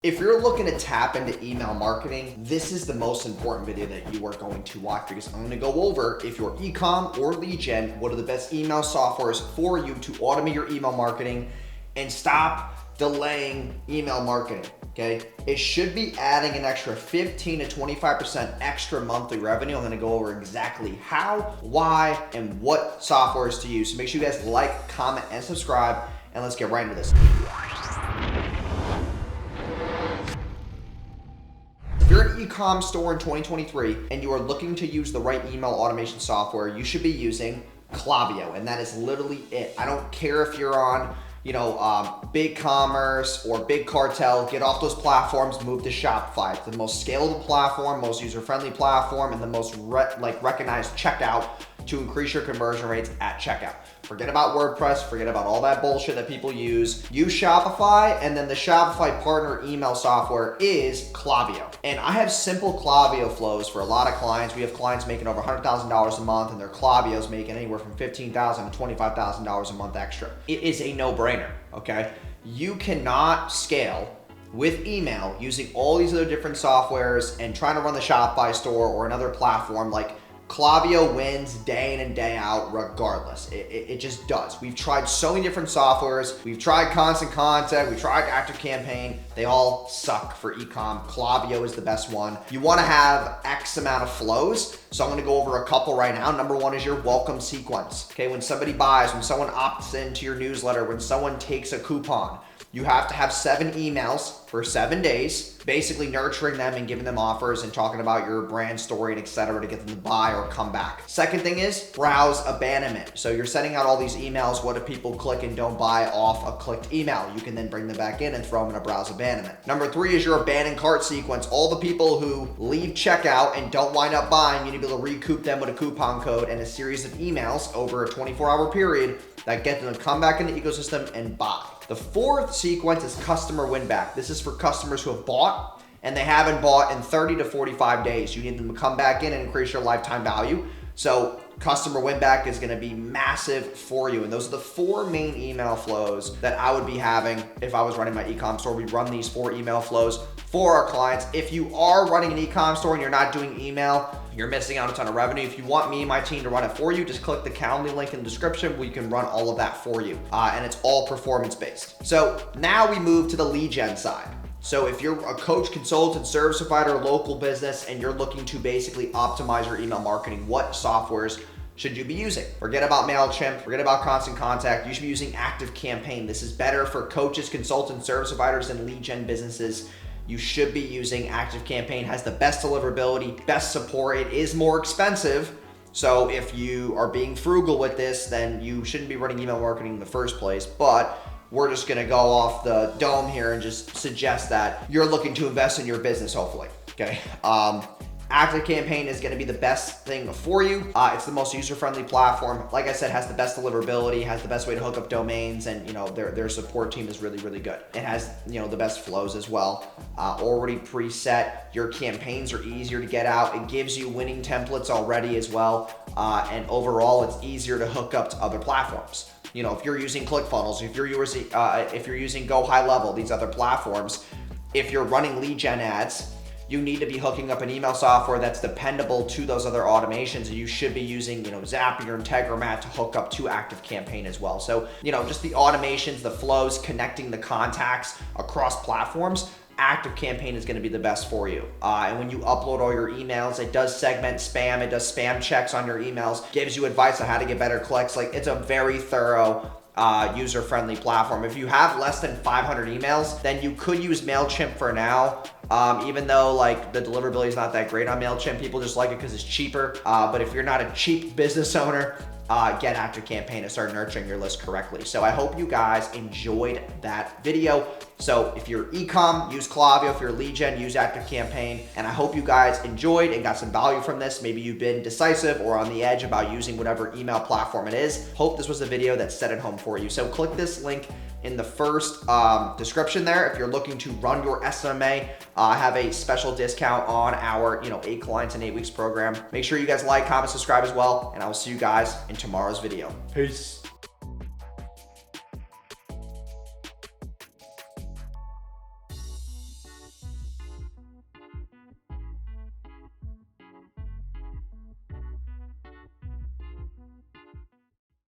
If you're looking to tap into email marketing, this is the most important video that you are going to watch, because I'm going to go over, if you're e-com or lead gen, what are the best email softwares for you to automate your email marketing and stop delaying email marketing. Okay, it should be adding an extra 15 to 25% extra monthly revenue. I'm going to go over exactly how, why, and what softwares to use. So make sure you guys like, comment, and subscribe, and let's get right into this. If you're an e-com store in 2023 and you are looking to use the right email automation software, you should be using Lavio, and that is literally it. I don't care if you're on Big Commerce or Big Cartel. Get off those platforms, move to Shopify. It's the most scalable platform, most user-friendly platform, and the most recognized checkout to increase your conversion rates at checkout. Forget about WordPress, forget about all that bullshit that people use. Use Shopify, and then the Shopify partner email software is Useclavio. And I have simple Useclavio flows for a lot of clients. We have clients making over $100,000 a month, and their Useclavios making anywhere from $15,000 to $25,000 a month extra. It is a no-brainer, okay? You cannot scale with email using all these other different softwares and trying to run the Shopify store or another platform. Like, Useclavio wins day in and day out regardless. It just does. We've tried so many different softwares. We've tried Constant Contact. We've tried Active Campaign. They all suck for e-com. Useclavio is the best one. You want to have X amount of flows. So I'm going to go over a couple right now. Number one is your welcome sequence. Okay, when somebody buys, when someone opts into your newsletter, when someone takes a coupon, you have to have 7 emails for 7 days, basically nurturing them and giving them offers and talking about your brand story and etc. to get them to buy or come back. Second thing is browse abandonment. So you're sending out all these emails. What if people click and don't buy off a clicked email? You can then bring them back in and throw them in a browse abandonment. Number 3 is your abandoned cart sequence. All the people who leave checkout and don't wind up buying, you need to be able to recoup them with a coupon code and a series of emails over a 24-hour period that get them to come back in the ecosystem and buy. The 4th sequence is customer win back. This is for customers who have bought and they haven't bought in 30 to 45 days. You need them to come back in and increase your lifetime value. So customer win back is going to be massive for you. And those are the 4 main email flows that I would be having if I was running my e-com store. We run these 4 email flows for our clients. If you are running an e-com store and you're not doing email, you're missing out on a ton of revenue. If you want me and my team to run it for you, just click the Calendly link in the description. We can run all of that for you. And it's all performance based. So now we move to the lead gen side. So if you're a coach, consultant, service provider, local business, and you're looking to basically optimize your email marketing, what softwares should you be using? Forget about MailChimp, forget about Constant Contact. You should be using Active Campaign. This is better for coaches, consultants, service providers, and lead gen businesses. You should be using Active Campaign. Has the best deliverability, best support. It is more expensive. So if you are being frugal with this, then you shouldn't be running email marketing in the first place. But we're just gonna go off the dome here and just suggest that you're looking to invest in your business, hopefully, okay? Active Campaign is gonna be the best thing for you. It's the most user-friendly platform. Like I said, has the best deliverability, has the best way to hook up domains, and their support team is really, really good. It has the best flows as well. Already preset. Your campaigns are easier to get out. It gives you winning templates already as well. And overall, it's easier to hook up to other platforms. If you're using ClickFunnels, if you're using Go High Level, these other platforms, if you're running lead gen ads, you need to be hooking up an email software that's dependable to those other automations, and you should be using, Zapier and Integromat to hook up to Active Campaign as well. So, just the automations, the flows, connecting the contacts across platforms, Active Campaign is going to be the best for you. And when you upload all your emails, it does segment spam. It does spam checks on your emails, gives you advice on how to get better clicks. Like, it's a very thorough, user-friendly platform. If you have less than 500 emails, then you could use MailChimp for now. Even though the deliverability is not that great on MailChimp, people just like it because it's cheaper. But if you're not a cheap business owner, get Active Campaign and start nurturing your list correctly. So I hope you guys enjoyed that video. So if you're e-com, use Useclavio. If you're lead gen, use Active Campaign. And I hope you guys enjoyed and got some value from this. Maybe you've been decisive or on the edge about using whatever email platform it is. Hope this was a video that set it home for you. So click this link in the first description there. If you're looking to run your SMA, I have a special discount on our 8 clients in 8 weeks program. Make sure you guys like, comment, subscribe as well, and I will see you guys in tomorrow's video. Peace.